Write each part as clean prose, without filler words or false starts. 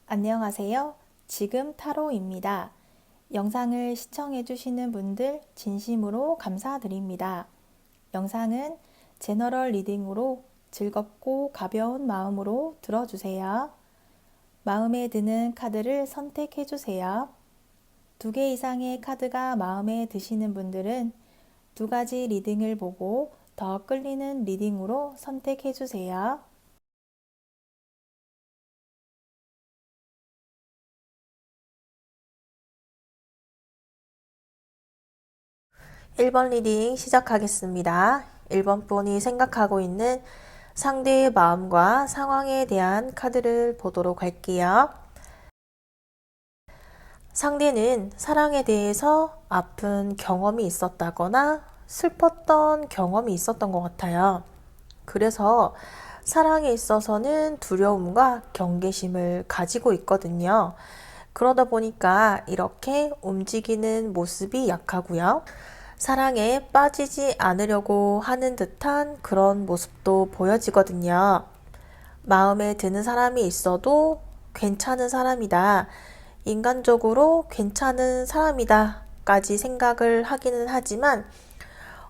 안녕하세요. 지금 타로입니다. 영상을 시청해주시는 분들 진심으로 감사드립니다. 영상은 제너럴 리딩으로 즐겁고 가벼운 마음으로 들어주세요. 마음에 드는 카드를 선택해주세요. 2개 이상의 카드가 마음에 드시는 분들은 2가지 리딩을 보고 더 끌리는 리딩으로 선택해주세요. 1번 리딩 시작하겠습니다. 1번 분이 생각하고 있는 상대의 마음과 상황에 대한 카드를 보도록 할게요. 상대는 사랑에 대해서 아픈 경험이 있었다거나 슬펐던 경험이 있었던 것 같아요. 그래서 사랑에 있어서는 두려움과 경계심을 가지고 있거든요. 그러다 보니까 이렇게 움직이는 모습이 약하고요. 사랑에 빠지지 않으려고 하는 듯한 그런 모습도 보여지거든요. 마음에 드는 사람이 있어도 괜찮은 사람이다. 인간적으로 괜찮은 사람이다. 까지 생각을 하기는 하지만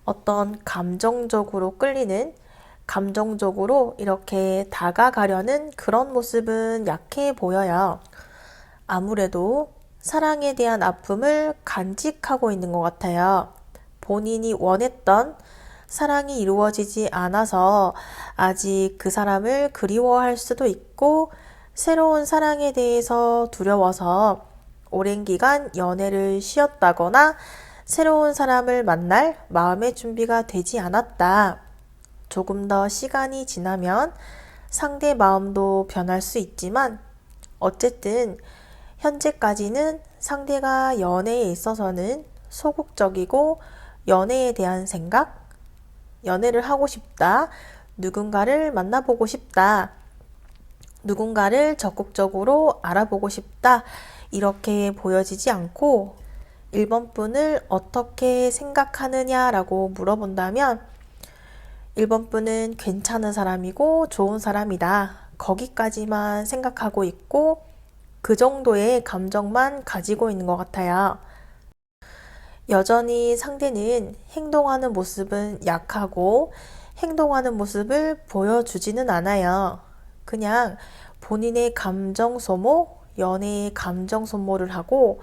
어떤 감정적으로 끌리는, 감정적으로 이렇게 다가가려는 그런 모습은 약해 보여요. 아무래도 사랑에 대한 아픔을 간직하고 있는 것 같아요. 본인이 원했던 사랑이 이루어지지 않아서 아직 그 사람을 그리워할 수도 있고, 새로운 사랑에 대해서 두려워서 오랜 기간 연애를 쉬었다거나 새로운 사람을 만날 마음의 준비가 되지 않았다. 조금 더 시간이 지나면 상대 마음도 변할 수 있지만 어쨌든 현재까지는 상대가 연애에 있어서는 소극적이고 연애에 대한 생각, 연애를 하고 싶다, 누군가를 만나보고 싶다, 누군가를 적극적으로 알아보고 싶다, 이렇게 보여지지 않고 1번 분을 어떻게 생각하느냐라고 물어본다면 1번 분은 괜찮은 사람이고 좋은 사람이다. 거기까지만 생각하고 있고 그 정도의 감정만 가지고 있는 것 같아요. 여전히 상대는 행동하는 모습은 약하고 행동하는 모습을 보여주지는 않아요. 그냥 본인의 감정 소모, 연애의 감정 소모를 하고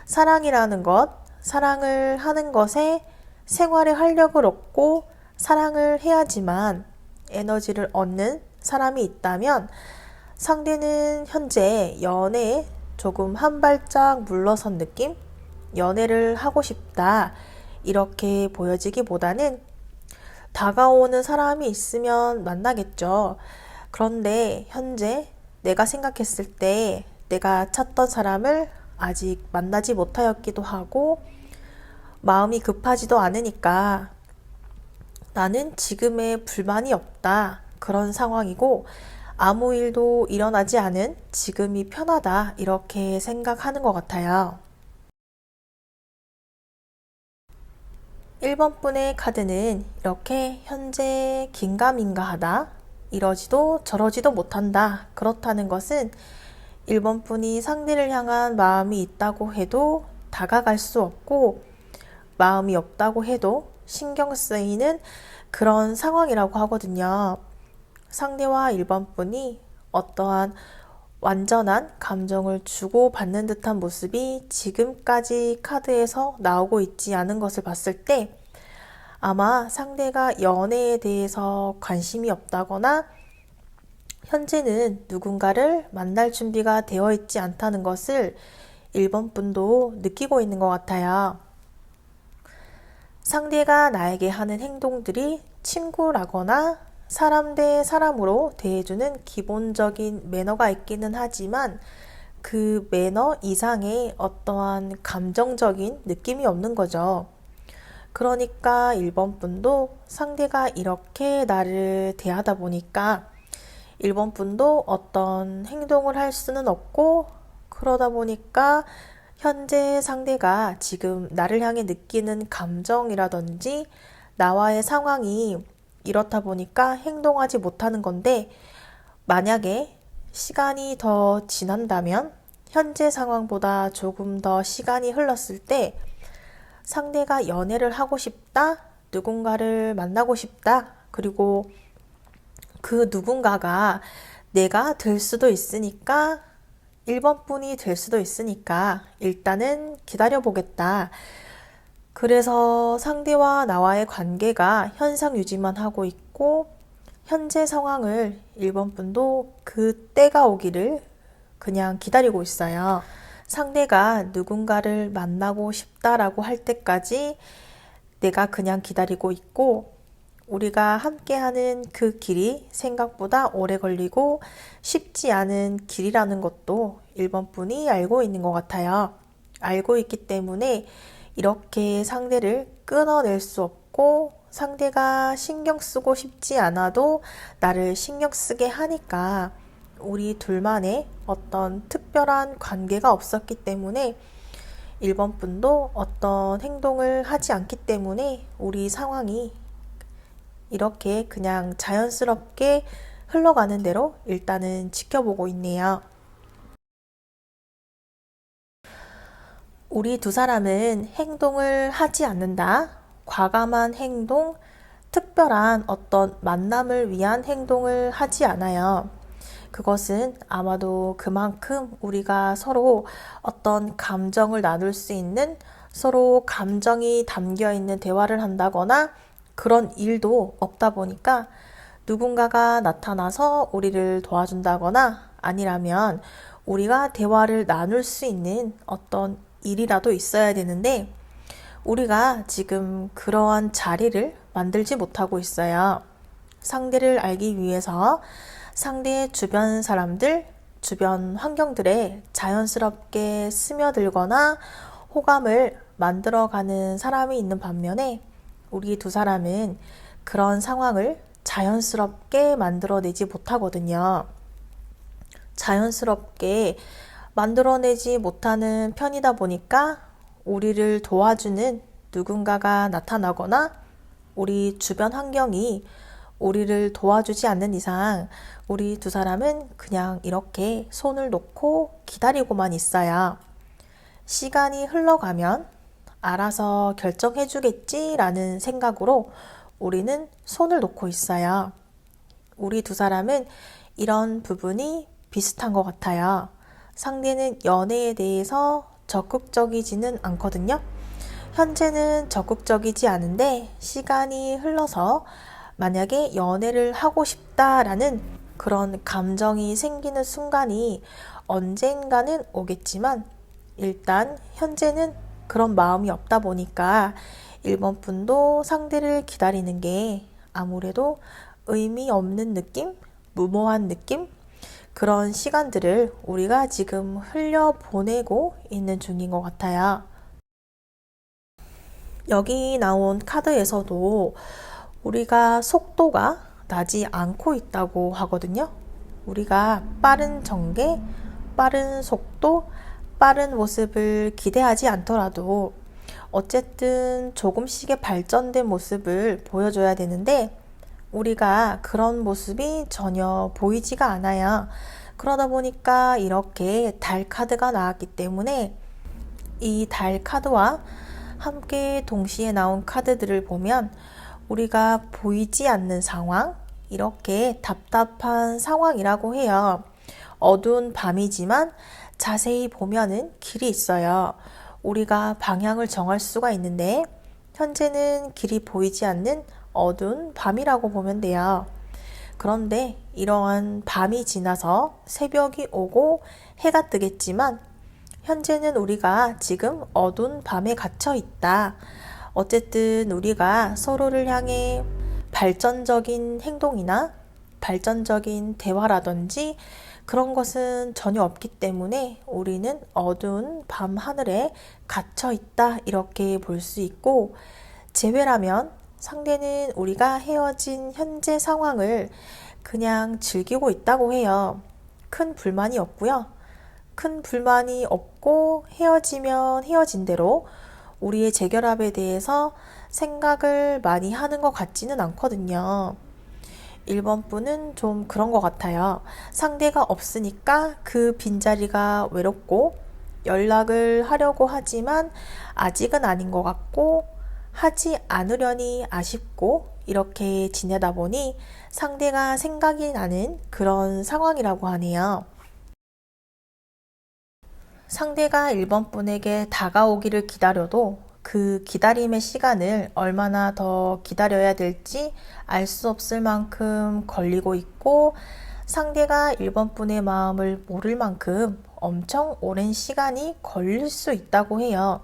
사랑이라는 것, 사랑을 하는 것에 생활의 활력을 얻고 사랑을 해야지만 에너지를 얻는 사람이 있다면 상대는 현재 연애에 조금 한 발짝 물러선 느낌? 연애를 하고 싶다. 이렇게 보여지기보다는 다가오는 사람이 있으면 만나겠죠. 그런데 현재 내가 생각했을 때 내가 찾던 사람을 아직 만나지 못하였기도 하고 마음이 급하지도 않으니까 나는 지금에 불만이 없다. 그런 상황이고 아무 일도 일어나지 않은 지금이 편하다. 이렇게 생각하는 것 같아요. 1번 분의 카드는 이렇게 현재 긴가민가하다. 이러지도 저러지도 못한다. 그렇다는 것은 1번 분이 상대를 향한 마음이 있다고 해도 다가갈 수 없고 마음이 없다고 해도 신경 쓰이는 그런 상황이라고 하거든요. 상대와 1번 분이 어떠한 완전한 감정을 주고받는 듯한 모습이 지금까지 카드에서 나오고 있지 않은 것을 봤을 때 아마 상대가 연애에 대해서 관심이 없다거나 현재는 누군가를 만날 준비가 되어 있지 않다는 것을 1번 분도 느끼고 있는 것 같아요. 상대가 나에게 하는 행동들이 친구라거나 사람 대 사람으로 대해주는 기본적인 매너가 있기는 하지만 그 매너 이상의 어떠한 감정적인 느낌이 없는 거죠. 그러니까 1번 분도 상대가 이렇게 나를 대하다 보니까 1번 분도 어떤 행동을 할 수는 없고 그러다 보니까 현재 상대가 지금 나를 향해 느끼는 감정이라든지 나와의 상황이 이렇다 보니까 행동하지 못하는 건데 만약에 시간이 더 지난다면 현재 상황보다 조금 더 시간이 흘렀을 때 상대가 연애를 하고 싶다, 누군가를 만나고 싶다, 그리고 그 누군가가 내가 될 수도 있으니까 1번뿐이 될 수도 있으니까 일단은 기다려보겠다. 그래서 상대와 나와의 관계가 현상 유지만 하고 있고 현재 상황을 1번뿐도 그 때가 오기를 그냥 기다리고 있어요. 상대가 누군가를 만나고 싶다라고 할 때까지 내가 그냥 기다리고 있고 우리가 함께하는 그 길이 생각보다 오래 걸리고 쉽지 않은 길이라는 것도 1번뿐이 알고 있는 것 같아요. 알고 있기 때문에 이렇게 상대를 끊어낼 수 없고 상대가 신경 쓰고 싶지 않아도 나를 신경 쓰게 하니까 우리 둘만의 어떤 특별한 관계가 없었기 때문에 1번뿐도 어떤 행동을 하지 않기 때문에 우리 상황이 이렇게 그냥 자연스럽게 흘러가는 대로 일단은 지켜보고 있네요. 우리 두 사람은 행동을 하지 않는다. 과감한 행동, 특별한 어떤 만남을 위한 행동을 하지 않아요. 그것은 아마도 그만큼 우리가 서로 어떤 감정을 나눌 수 있는 서로 감정이 담겨 있는 대화를 한다거나 그런 일도 없다 보니까 누군가가 나타나서 우리를 도와준다거나 아니라면 우리가 대화를 나눌 수 있는 어떤 일이라도 있어야 되는데 우리가 지금 그러한 자리를 만들지 못하고 있어요. 상대를 알기 위해서 상대의 주변 사람들, 주변 환경들에 자연스럽게 스며들거나 호감을 만들어가는 사람이 있는 반면에 우리 두 사람은 그런 상황을 자연스럽게 만들어내지 못하거든요. 자연스럽게 만들어내지 못하는 편이다 보니까 우리를 도와주는 누군가가 나타나거나 우리 주변 환경이 우리를 도와주지 않는 이상 우리 두 사람은 그냥 이렇게 손을 놓고 기다리고만 있어요. 시간이 흘러가면 알아서 결정해주겠지라는 생각으로 우리는 손을 놓고 있어요. 우리 두 사람은 이런 부분이 비슷한 것 같아요. 상대는 연애에 대해서 적극적이지는 않거든요. 현재는 적극적이지 않은데 시간이 흘러서 만약에 연애를 하고 싶다라는 그런 감정이 생기는 순간이 언젠가는 오겠지만 일단 현재는 그런 마음이 없다 보니까 1번뿐도 상대를 기다리는 게 아무래도 의미 없는 느낌? 무모한 느낌? 그런 시간들을 우리가 지금 흘려보내고 있는 중인 것 같아요. 여기 나온 카드에서도 우리가 속도가 나지 않고 있다고 하거든요. 우리가 빠른 전개, 빠른 속도, 빠른 모습을 기대하지 않더라도 어쨌든 조금씩의 발전된 모습을 보여줘야 되는데 우리가 그런 모습이 전혀 보이지가 않아요. 그러다 보니까 이렇게 달 카드가 나왔기 때문에 이 달 카드와 함께 동시에 나온 카드들을 보면 우리가 보이지 않는 상황, 이렇게 답답한 상황이라고 해요. 어두운 밤이지만 자세히 보면은 길이 있어요. 우리가 방향을 정할 수가 있는데 현재는 길이 보이지 않는 어두운 밤이라고 보면 돼요. 그런데 이러한 밤이 지나서 새벽이 오고 해가 뜨겠지만 현재는 우리가 지금 어두운 밤에 갇혀 있다. 어쨌든 우리가 서로를 향해 발전적인 행동이나 발전적인 대화라든지 그런 것은 전혀 없기 때문에 우리는 어두운 밤 하늘에 갇혀 있다 이렇게 볼 수 있고 재회라면 상대는 우리가 헤어진 현재 상황을 그냥 즐기고 있다고 해요. 큰 불만이 없고요. 큰 불만이 없고 헤어지면 헤어진 대로 우리의 재결합에 대해서 생각을 많이 하는 것 같지는 않거든요. 1번 분은 좀 그런 것 같아요. 상대가 없으니까 그 빈자리가 외롭고 연락을 하려고 하지만 아직은 아닌 것 같고 하지 않으려니 아쉽고 이렇게 지내다 보니 상대가 생각이 나는 그런 상황이라고 하네요. 상대가 1번 분에게 다가오기를 기다려도 그 기다림의 시간을 얼마나 더 기다려야 될지 알 수 없을 만큼 걸리고 있고 상대가 1번 분의 마음을 모를 만큼 엄청 오랜 시간이 걸릴 수 있다고 해요.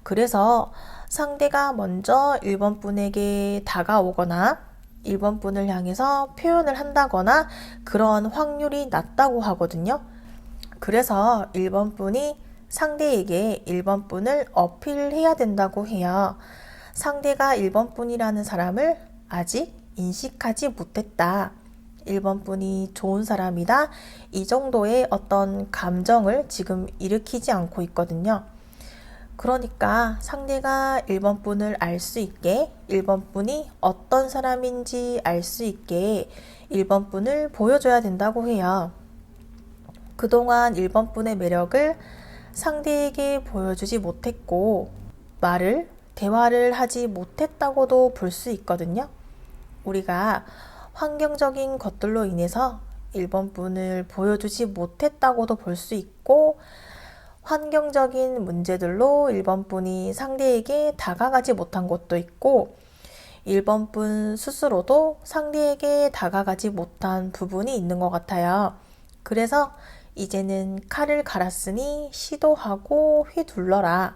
그래서 상대가 먼저 1번 분에게 다가오거나 1번 분을 향해서 표현을 한다거나 그런 확률이 낮다고 하거든요. 그래서 1번 분이 상대에게 1번 분을 어필해야 된다고 해요. 상대가 1번 분이라는 사람을 아직 인식하지 못했다. 1번 분이 좋은 사람이다. 이 정도의 어떤 감정을 지금 일으키지 않고 있거든요. 그러니까 상대가 1번 분을 알 수 있게 1번 분이 어떤 사람인지 알 수 있게 1번 분을 보여줘야 된다고 해요. 그동안 1번 분의 매력을 상대에게 보여주지 못했고 대화를 하지 못했다고도 볼 수 있거든요. 우리가 환경적인 것들로 인해서 1번 분을 보여주지 못했다고도 볼 수 있고 환경적인 문제들로 1번 분이 상대에게 다가가지 못한 것도 있고 1번 분 스스로도 상대에게 다가가지 못한 부분이 있는 것 같아요. 그래서 이제는 칼을 갈았으니 시도하고 휘둘러라.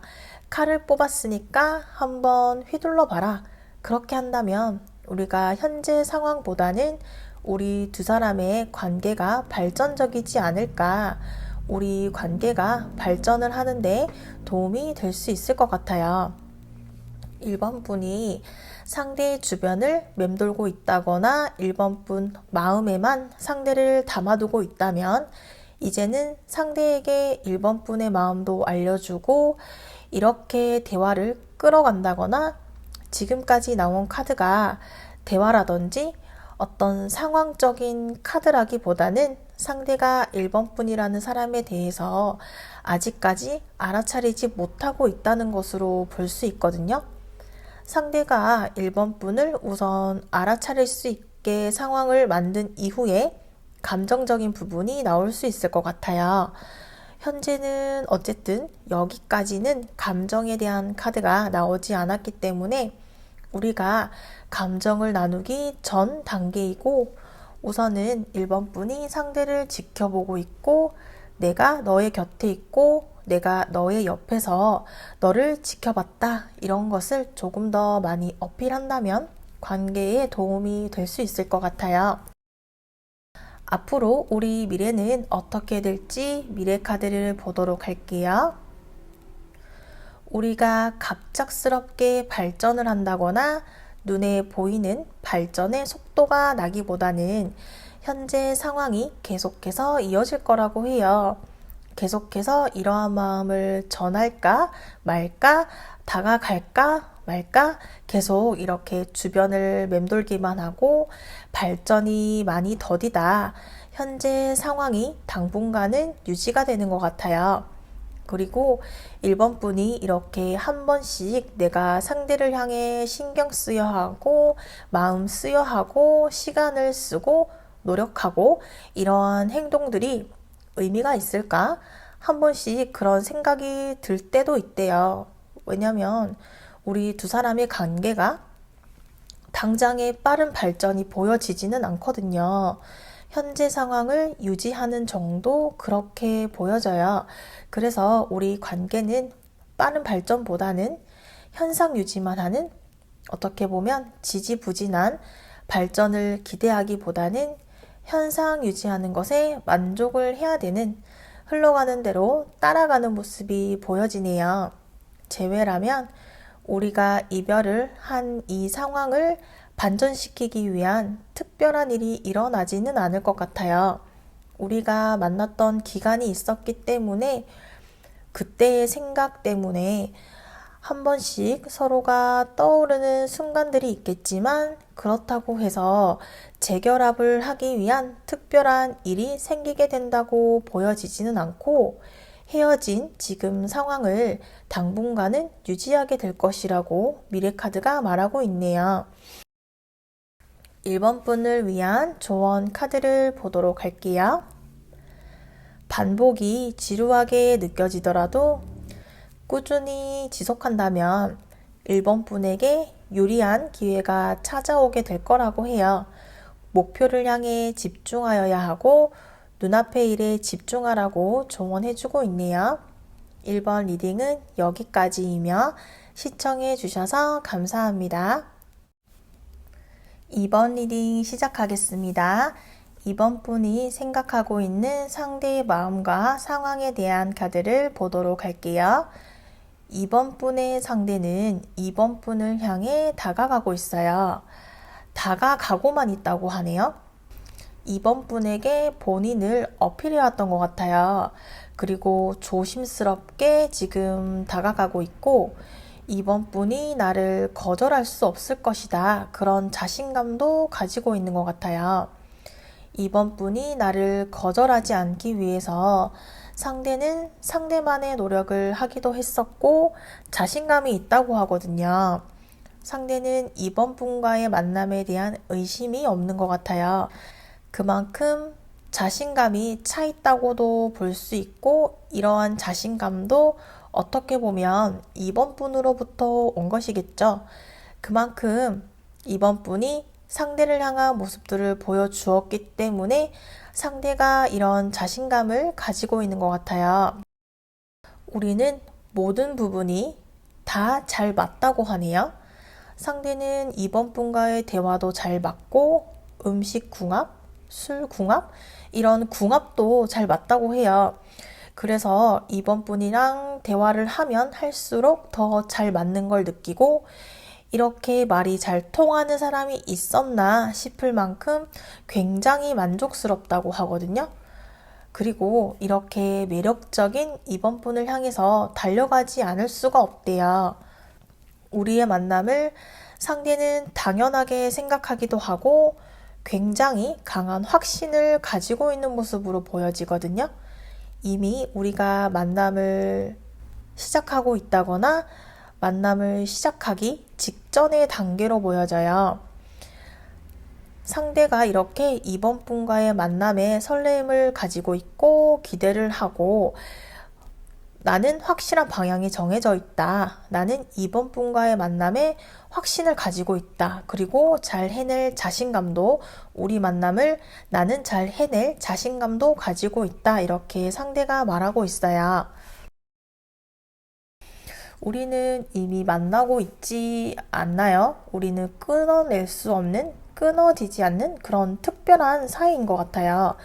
칼을 뽑았으니까 한번 휘둘러 봐라. 그렇게 한다면 우리가 현재 상황보다는 우리 두 사람의 관계가 발전적이지 않을까. 우리 관계가 발전을 하는데 도움이 될 수 있을 것 같아요. 1번 분이 상대의 주변을 맴돌고 있다거나 1번 분 마음에만 상대를 담아두고 있다면 이제는 상대에게 1번 분의 마음도 알려주고 이렇게 대화를 끌어간다거나 지금까지 나온 카드가 대화라든지 어떤 상황적인 카드라기보다는 상대가 1번 분이라는 사람에 대해서 아직까지 알아차리지 못하고 있다는 것으로 볼 수 있거든요. 상대가 1번 분을 우선 알아차릴 수 있게 상황을 만든 이후에 감정적인 부분이 나올 수 있을 것 같아요. 현재는 어쨌든 여기까지는 감정에 대한 카드가 나오지 않았기 때문에 우리가 감정을 나누기 전 단계이고 우선은 1번 분이 상대를 지켜보고 있고 내가 너의 곁에 있고 내가 너의 옆에서 너를 지켜봤다 이런 것을 조금 더 많이 어필한다면 관계에 도움이 될 수 있을 것 같아요. 앞으로 우리 미래는 어떻게 될지 미래 카드를 보도록 할게요. 우리가 갑작스럽게 발전을 한다거나 눈에 보이는 발전의 속도가 나기보다는 현재 상황이 계속해서 이어질 거라고 해요. 계속해서 이러한 마음을 전할까 말까 다가갈까 말까 계속 이렇게 주변을 맴돌기만 하고 발전이 많이 더디다. 현재 상황이 당분간은 유지가 되는 것 같아요. 그리고 1번 분이 이렇게 한 번씩 내가 상대를 향해 신경 쓰여 하고 마음 쓰여 하고 시간을 쓰고 노력하고 이러한 행동들이 의미가 있을까? 한 번씩 그런 생각이 들 때도 있대요. 왜냐면 우리 두 사람의 관계가 당장의 빠른 발전이 보여지지는 않거든요. 현재 상황을 유지하는 정도 그렇게 보여져요. 그래서 우리 관계는 빠른 발전보다는 현상 유지만 하는 어떻게 보면 지지부진한 발전을 기대하기보다는 현상 유지하는 것에 만족을 해야 되는 흘러가는 대로 따라가는 모습이 보여지네요. 재회라면 우리가 이별을 한 이 상황을 반전시키기 위한 특별한 일이 일어나지는 않을 것 같아요. 우리가 만났던 기간이 있었기 때문에 그때의 생각 때문에 한 번씩 서로가 떠오르는 순간들이 있겠지만 그렇다고 해서 재결합을 하기 위한 특별한 일이 생기게 된다고 보여지지는 않고 헤어진 지금 상황을 당분간은 유지하게 될 것이라고 미래카드가 말하고 있네요. 1번 분을 위한 조언 카드를 보도록 할게요. 반복이 지루하게 느껴지더라도 꾸준히 지속한다면 1번 분에게 유리한 기회가 찾아오게 될 거라고 해요. 목표를 향해 집중하여야 하고 눈앞의 일에 집중하라고 조언해주고 있네요. 1번 리딩은 여기까지이며 시청해 주셔서 감사합니다. 2번 리딩 시작하겠습니다. 2번 분이 생각하고 있는 상대의 마음과 상황에 대한 카드를 보도록 할게요. 2번 분의 상대는 2번 분을 향해 다가가고 있어요. 다가가고만 있다고 하네요. 2번 분에게 본인을 어필해왔던 것 같아요. 그리고 조심스럽게 지금 다가가고 있고 2번 분이 나를 거절할 수 없을 것이다. 그런 자신감도 가지고 있는 것 같아요. 2번 분이 나를 거절하지 않기 위해서 상대는 상대만의 노력을 하기도 했었고 자신감이 있다고 하거든요. 상대는 2번 분과의 만남에 대한 의심이 없는 것 같아요. 그만큼 자신감이 차 있다고도 볼 수 있고 이러한 자신감도 어떻게 보면 2번 분으로부터 온 것이겠죠. 그만큼 2번 분이 상대를 향한 모습들을 보여주었기 때문에 상대가 이런 자신감을 가지고 있는 것 같아요. 우리는 모든 부분이 다 잘 맞다고 하네요. 상대는 2번 분과의 대화도 잘 맞고 음식 궁합, 술 궁합, 이런 궁합도 잘 맞다고 해요. 그래서 2번 분이랑 대화를 하면 할수록 더 잘 맞는 걸 느끼고 이렇게 말이 잘 통하는 사람이 있었나 싶을 만큼 굉장히 만족스럽다고 하거든요. 그리고 이렇게 매력적인 2번 분을 향해서 달려가지 않을 수가 없대요. 우리의 만남을 상대는 당연하게 생각하기도 하고 굉장히 강한 확신을 가지고 있는 모습으로 보여지거든요. 이미 우리가 만남을 시작하고 있다거나 만남을 시작하기 직전의 단계로 보여져요. 상대가 이렇게 2번 분과의 만남에 설레임을 가지고 있고 기대를 하고 나는 확실한 방향이 정해져 있다. 나는 2번 분과의 만남에 확신을 가지고 있다. 그리고 잘 해낼 자신감도 우리 만남을 나는 잘 해낼 자신감도 가지고 있다. 이렇게 상대가 말하고 있어요. 우리는 이미 만나고 있지 않나요? 우리는 끊어낼 수 없는, 끊어지지 않는 그런 특별한 사이인 것 같아요.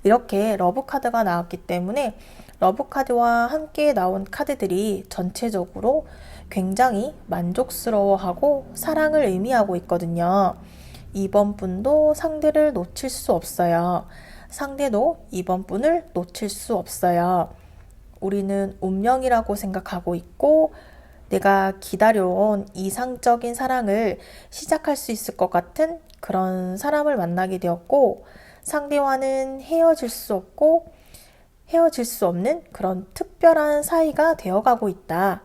이렇게 러브카드가 나왔기 때문에 러브카드와 함께 나온 카드들이 전체적으로 굉장히 만족스러워하고 사랑을 의미하고 있거든요. 이번 분도 상대를 놓칠 수 없어요. 상대도 이번 분을 놓칠 수 없어요. 우리는 운명이라고 생각하고 있고 내가 기다려온 이상적인 사랑을 시작할 수 있을 것 같은 그런 사람을 만나게 되었고 상대와는 헤어질 수 없고 헤어질 수 없는 그런 특별한 사이가 되어가고 있다.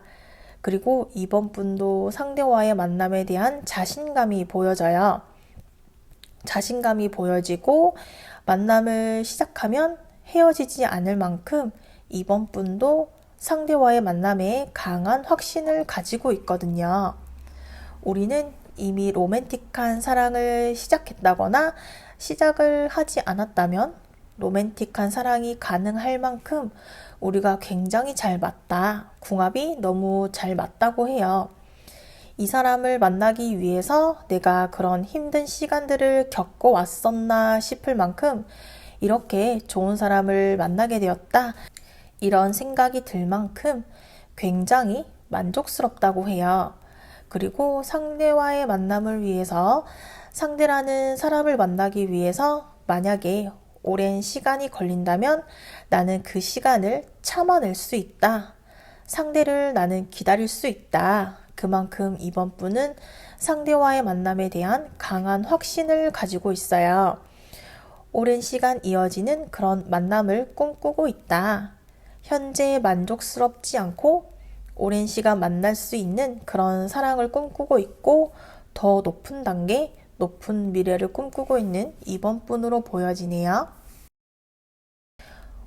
그리고 이번 분도 상대와의 만남에 대한 자신감이 보여져요. 자신감이 보여지고 만남을 시작하면 헤어지지 않을 만큼 이번 분도 상대와의 만남에 강한 확신을 가지고 있거든요. 우리는 이미 로맨틱한 사랑을 시작했다거나 시작을 하지 않았다면 로맨틱한 사랑이 가능할 만큼 우리가 굉장히 잘 맞다. 궁합이 너무 잘 맞다고 해요. 이 사람을 만나기 위해서 내가 그런 힘든 시간들을 겪어왔었나 싶을 만큼 이렇게 좋은 사람을 만나게 되었다. 이런 생각이 들 만큼 굉장히 만족스럽다고 해요. 그리고 상대와의 만남을 위해서 상대라는 사람을 만나기 위해서 만약에 오랜 시간이 걸린다면 나는 그 시간을 참아낼 수 있다. 상대를 나는 기다릴 수 있다. 그만큼 이번 분은 상대와의 만남에 대한 강한 확신을 가지고 있어요. 오랜 시간 이어지는 그런 만남을 꿈꾸고 있다. 현재 만족스럽지 않고 오랜 시간 만날 수 있는 그런 사랑을 꿈꾸고 있고 더 높은 단계, 높은 미래를 꿈꾸고 있는 이번 분으로 보여지네요.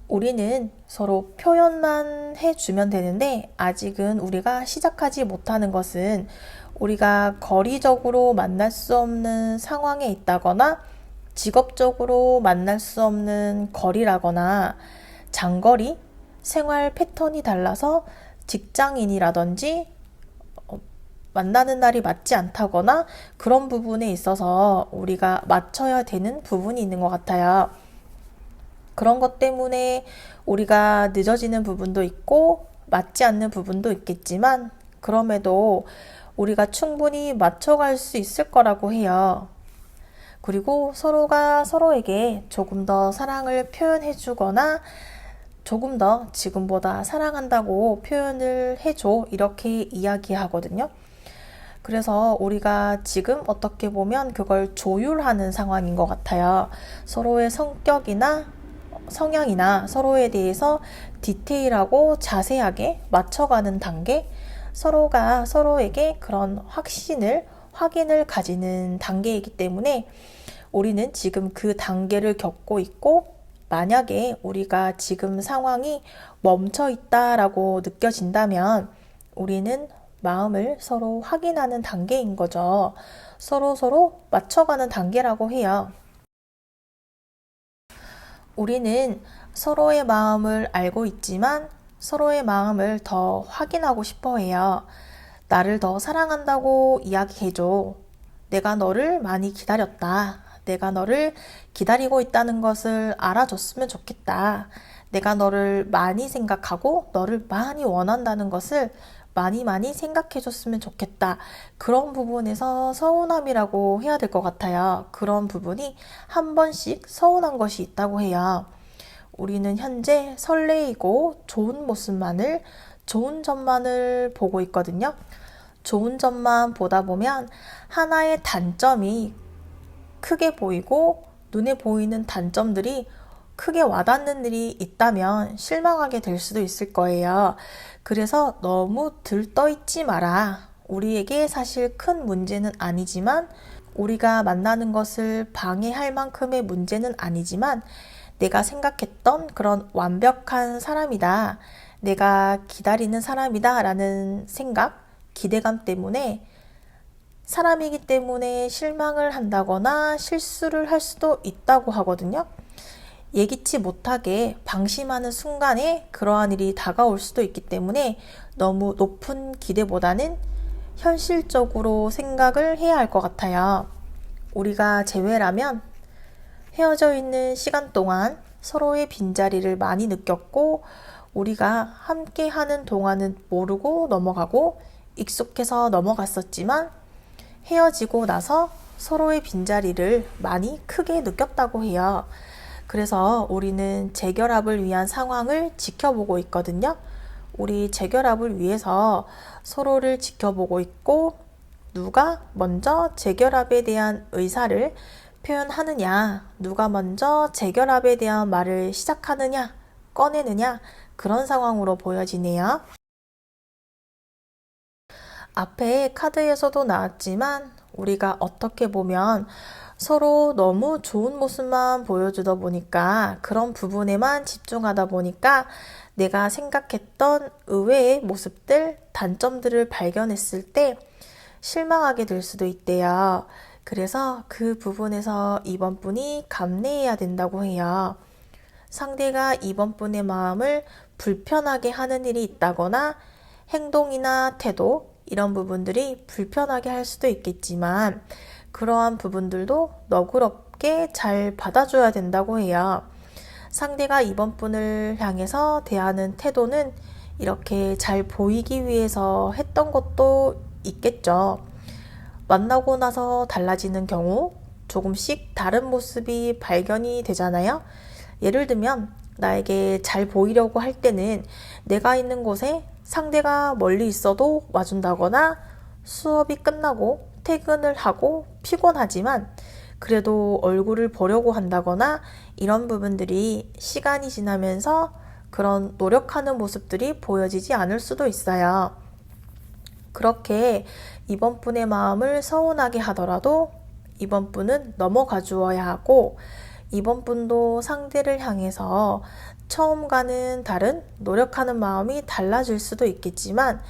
우리는 서로 표현만 해주면 되는데 아직은 우리가 시작하지 못하는 것은 우리가 거리적으로 만날 수 없는 상황에 있다거나 직업적으로 만날 수 없는 거리라거나 장거리, 생활 패턴이 달라서 직장인이라든지 만나는 날이 맞지 않다거나 그런 부분에 있어서 우리가 맞춰야 되는 부분이 있는 것 같아요. 그런 것 때문에 우리가 늦어지는 부분도 있고 맞지 않는 부분도 있겠지만 그럼에도 우리가 충분히 맞춰갈 수 있을 거라고 해요. 그리고 서로가 서로에게 조금 더 사랑을 표현해 주거나 조금 더 지금보다 사랑한다고 표현을 해줘 이렇게 이야기하거든요. 그래서 우리가 지금 어떻게 보면 그걸 조율하는 상황인 것 같아요. 서로의 성격이나 성향이나 서로에 대해서 디테일하고 자세하게 맞춰가는 단계, 서로가 서로에게 그런 확인을 가지는 단계이기 때문에 우리는 지금 그 단계를 겪고 있고 만약에 우리가 지금 상황이 멈춰 있다라고 느껴진다면 우리는 마음을 서로 확인하는 단계인 거죠. 서로 맞춰가는 단계라고 해요. 우리는 서로의 마음을 알고 있지만 서로의 마음을 더 확인하고 싶어 해요. 나를 더 사랑한다고 이야기해줘. 내가 너를 많이 기다렸다. 내가 너를 기다리고 있다는 것을 알아줬으면 좋겠다. 내가 너를 많이 생각하고 너를 많이 원한다는 것을 많이 생각해줬으면 좋겠다. 그런 부분에서 서운함이라고 해야 될 것 같아요. 그런 부분이 한 번씩 서운한 것이 있다고 해요. 우리는 현재 설레이고 좋은 점만을 보고 있거든요. 좋은 점만 보다 보면 하나의 단점이 크게 보이고 눈에 보이는 단점들이 크게 와닿는 일이 있다면 실망하게 될 수도 있을 거예요. 그래서 너무 들떠 있지 마라. 우리에게 사실 큰 문제는 아니지만 우리가 만나는 것을 방해할 만큼의 문제는 아니지만 내가 생각했던 그런 완벽한 사람이다. 내가 기다리는 사람이다 라는 생각, 기대감 때문에 사람이기 때문에 실망을 한다거나 실수를 할 수도 있다고 하거든요. 예기치 못하게 방심하는 순간에 그러한 일이 다가올 수도 있기 때문에 너무 높은 기대보다는 현실적으로 생각을 해야 할 것 같아요. 우리가 제외라면 헤어져 있는 시간 동안 서로의 빈자리를 많이 느꼈고 우리가 함께 하는 동안은 모르고 넘어가고 익숙해서 넘어갔었지만 헤어지고 나서 서로의 빈자리를 많이 크게 느꼈다고 해요. 그래서 우리는 재결합을 위한 상황을 지켜보고 있거든요. 우리 재결합을 위해서 서로를 지켜보고 있고 누가 먼저 재결합에 대한 의사를 표현하느냐, 누가 먼저 재결합에 대한 말을 시작하느냐, 꺼내느냐 그런 상황으로 보여지네요. 앞에 카드에서도 나왔지만 우리가 어떻게 보면 서로 너무 좋은 모습만 보여주다 보니까 그런 부분에만 집중하다 보니까 내가 생각했던 의외의 모습들, 단점들을 발견했을 때 실망하게 될 수도 있대요. 그래서 그 부분에서 이번 분이 감내해야 된다고 해요. 상대가 이번 분의 마음을 불편하게 하는 일이 있다거나 행동이나 태도 이런 부분들이 불편하게 할 수도 있겠지만 그러한 부분들도 너그럽게 잘 받아줘야 된다고 해요. 상대가 이번 분을 향해서 대하는 태도는 이렇게 잘 보이기 위해서 했던 것도 있겠죠. 만나고 나서 달라지는 경우 조금씩 다른 모습이 발견이 되잖아요. 예를 들면 나에게 잘 보이려고 할 때는 내가 있는 곳에 상대가 멀리 있어도 와준다거나 수업이 끝나고 퇴근을 하고 피곤하지만 그래도 얼굴을 보려고 한다거나 이런 부분들이 시간이 지나면서 그런 노력하는 모습들이 보여지지 않을 수도 있어요. 그렇게 이번 분의 마음을 서운하게 하더라도 이번 분은 넘어가 주어야 하고, 이번 분도 상대를 향해서 처음과는 다른 노력하는 마음이 달라질 수도 있겠지만,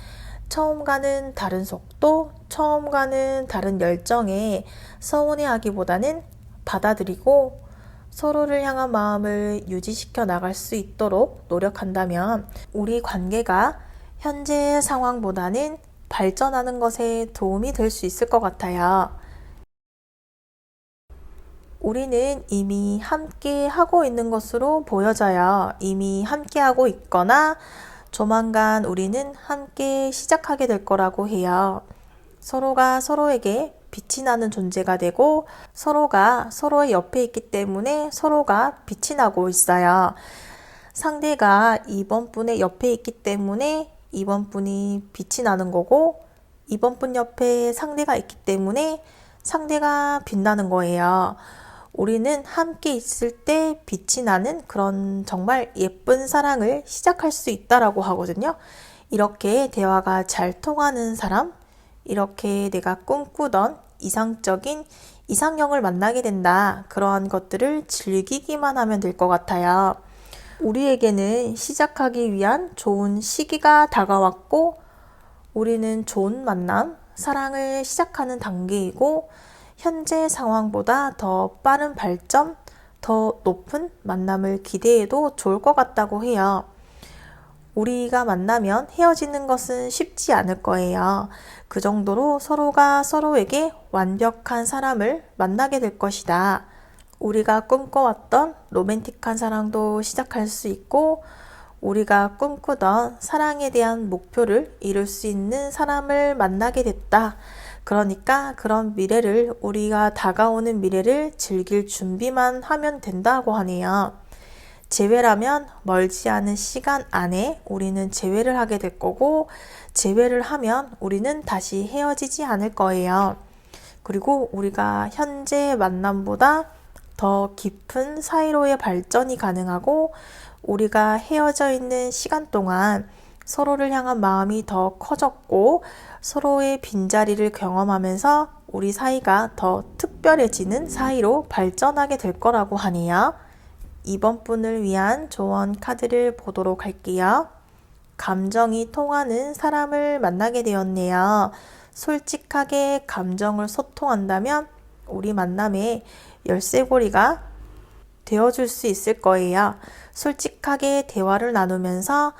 처음과는 다른 속도, 처음과는 다른 열정에 서운해하기보다는 받아들이고 서로를 향한 마음을 유지시켜 나갈 수 있도록 노력한다면 우리 관계가 현재 상황보다는 발전하는 것에 도움이 될 수 있을 것 같아요. 우리는 이미 함께 하고 있는 것으로 보여져요. 이미 함께 하고 있거나 조만간 우리는 함께 시작하게 될 거라고 해요. 서로가 서로에게 빛이 나는 존재가 되고 서로가 서로의 옆에 있기 때문에 서로가 빛이 나고 있어요. 상대가 이번 분의 옆에 있기 때문에 이번 분이 빛이 나는 거고, 이번 분 옆에 상대가 있기 때문에 상대가 빛나는 거예요. 우리는 함께 있을 때 빛이 나는 그런 정말 예쁜 사랑을 시작할 수 있다라고 하거든요. 이렇게 대화가 잘 통하는 사람, 이렇게 내가 꿈꾸던 이상적인 이상형을 만나게 된다. 그러한 것들을 즐기기만 하면 될 것 같아요. 우리에게는 시작하기 위한 좋은 시기가 다가왔고, 우리는 좋은 만남, 사랑을 시작하는 단계이고, 현재 상황보다 더 빠른 발전, 더 높은 만남을 기대해도 좋을 것 같다고 해요. 우리가 만나면 헤어지는 것은 쉽지 않을 거예요. 그 정도로 서로가 서로에게 완벽한 사람을 만나게 될 것이다. 우리가 꿈꿔왔던 로맨틱한 사랑도 시작할 수 있고, 우리가 꿈꾸던 사랑에 대한 목표를 이룰 수 있는 사람을 만나게 됐다. 그러니까 그런 미래를, 우리가 다가오는 미래를 즐길 준비만 하면 된다고 하네요. 재회라면 멀지 않은 시간 안에 우리는 재회를 하게 될 거고, 재회를 하면 우리는 다시 헤어지지 않을 거예요. 그리고 우리가 현재 만남보다 더 깊은 사이로의 발전이 가능하고, 우리가 헤어져 있는 시간 동안 서로를 향한 마음이 더 커졌고 서로의 빈자리를 경험하면서 우리 사이가 더 특별해지는 사이로 발전하게 될 거라고 하네요. 이번 분을 위한 조언 카드를 보도록 할게요. 감정이 통하는 사람을 만나게 되었네요. 솔직하게 감정을 소통한다면 우리 만남에 열쇠고리가 되어줄 수 있을 거예요. 솔직하게 대화를 나누면서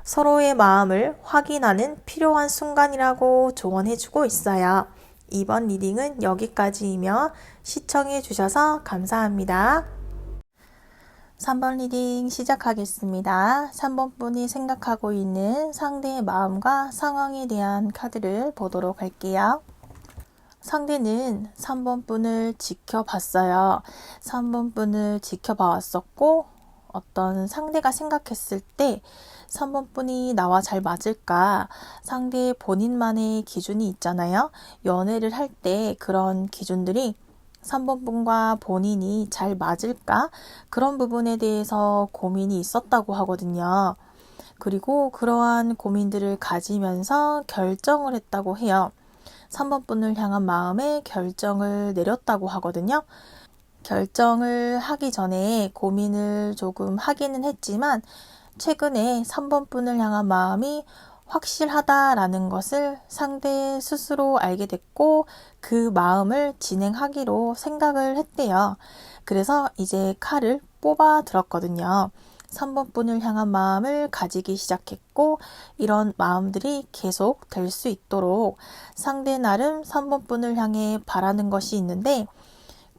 서로의 마음을 확인하는 필요한 순간이라고 조언해주고 있어요. 이번 리딩은 여기까지이며 시청해 주셔서 감사합니다. 3번 리딩 시작하겠습니다. 3번 분이 생각하고 있는 상대의 마음과 상황에 대한 카드를 보도록 할게요. 상대는 3번 분을 지켜봤어요. 3번 분을 지켜봐왔었고, 어떤 상대가 생각했을 때 3번 분이 나와 잘 맞을까? 상대의 본인만의 기준이 있잖아요. 연애를 할 때 그런 기준들이 3번 분과 본인이 잘 맞을까? 그런 부분에 대해서 고민이 있었다고 하거든요. 그리고 그러한 고민들을 가지면서 결정을 했다고 해요. 3번 분을 향한 마음에 결정을 내렸다고 하거든요. 결정을 하기 전에 고민을 조금 하기는 했지만 최근에 3번 분을 향한 마음이 확실하다라는 것을 상대 스스로 알게 됐고 그 마음을 진행하기로 생각을 했대요. 그래서 이제 칼을 뽑아 들었거든요. 3번 분을 향한 마음을 가지기 시작했고 이런 마음들이 계속 될 수 있도록 상대 나름 3번 분을 향해 바라는 것이 있는데,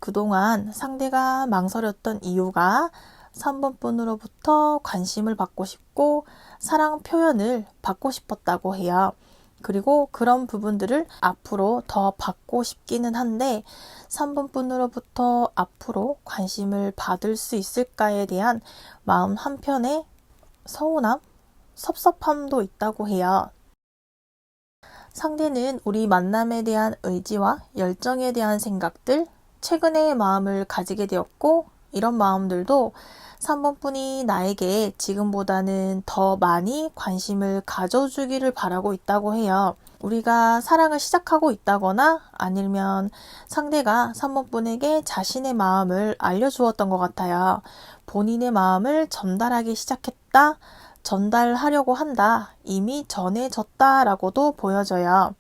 그동안 상대가 망설였던 이유가 3번 분으로부터 관심을 받고 싶고 사랑 표현을 받고 싶었다고 해요. 그리고 그런 부분들을 앞으로 더 받고 싶기는 한데 3번 분으로부터 앞으로 관심을 받을 수 있을까에 대한 마음 한편에 서운함, 섭섭함도 있다고 해요. 상대는 우리 만남에 대한 의지와 열정에 대한 생각들, 최근에 마음을 가지게 되었고, 이런 마음들도 3번 분이 나에게 지금보다는 더 많이 관심을 가져주기를 바라고 있다고 해요. 우리가 사랑을 시작하고 있다거나 아니면 상대가 3번 분에게 자신의 마음을 알려주었던 것 같아요. 본인의 마음을 전달하기 시작했다, 전달하려고 한다, 이미 전해졌다라고도 보여져요.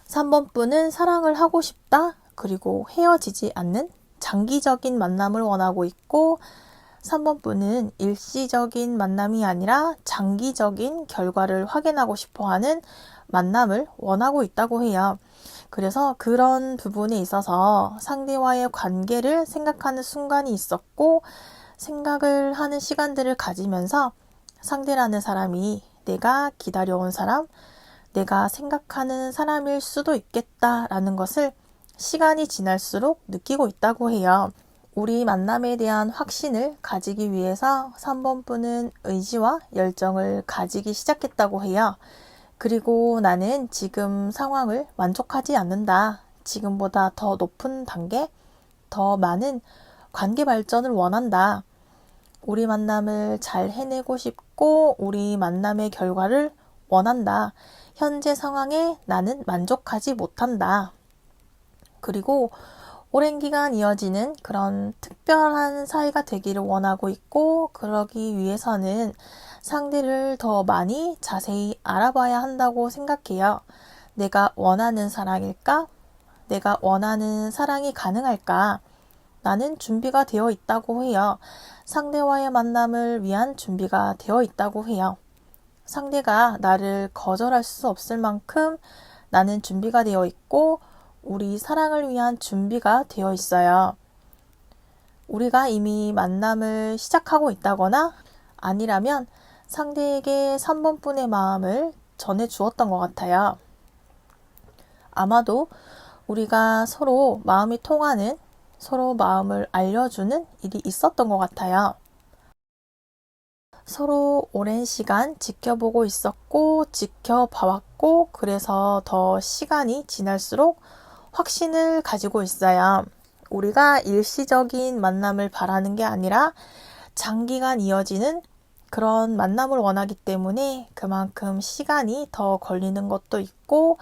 3번 분은 사랑을 하고 싶다, 그리고 헤어지지 않는 장기적인 만남을 원하고 있고, 3번 분은 일시적인 만남이 아니라 장기적인 결과를 확인하고 싶어 하는 만남을 원하고 있다고 해요. 그래서 그런 부분에 있어서 상대와의 관계를 생각하는 순간이 있었고, 생각을 하는 시간들을 가지면서 상대라는 사람이 내가 기다려온 사람, 내가 생각하는 사람일 수도 있겠다라는 것을 시간이 지날수록 느끼고 있다고 해요. 우리 만남에 대한 확신을 가지기 위해서 3번 분은 의지와 열정을 가지기 시작했다고 해요. 그리고 나는 지금 상황을 만족하지 않는다. 지금보다 더 높은 단계, 더 많은 관계 발전을 원한다. 우리 만남을 잘 해내고 싶고 우리 만남의 결과를 원한다. 현재 상황에 나는 만족하지 못한다. 그리고 오랜 기간 이어지는 그런 특별한 사이가 되기를 원하고 있고, 그러기 위해서는 상대를 더 많이 자세히 알아봐야 한다고 생각해요. 내가 원하는 사랑일까? 내가 원하는 사랑이 가능할까? 나는 준비가 되어 있다고 해요. 상대와의 만남을 위한 준비가 되어 있다고 해요. 상대가 나를 거절할 수 없을 만큼 나는 준비가 되어 있고 우리 사랑을 위한 준비가 되어 있어요. 우리가 이미 만남을 시작하고 있다거나 아니라면 상대에게 3번 분의 마음을 전해 주었던 것 같아요. 아마도 우리가 서로 마음이 통하는, 서로 마음을 알려주는 일이 있었던 것 같아요. 서로 오랜 시간 지켜보고 있었고 지켜봐왔고, 그래서 더 시간이 지날수록 확신을 가지고 있어요. 우리가 일시적인 만남을 바라는 게 아니라 장기간 이어지는 그런 만남을 원하기 때문에 그만큼 시간이 더 걸리는 것도 있고,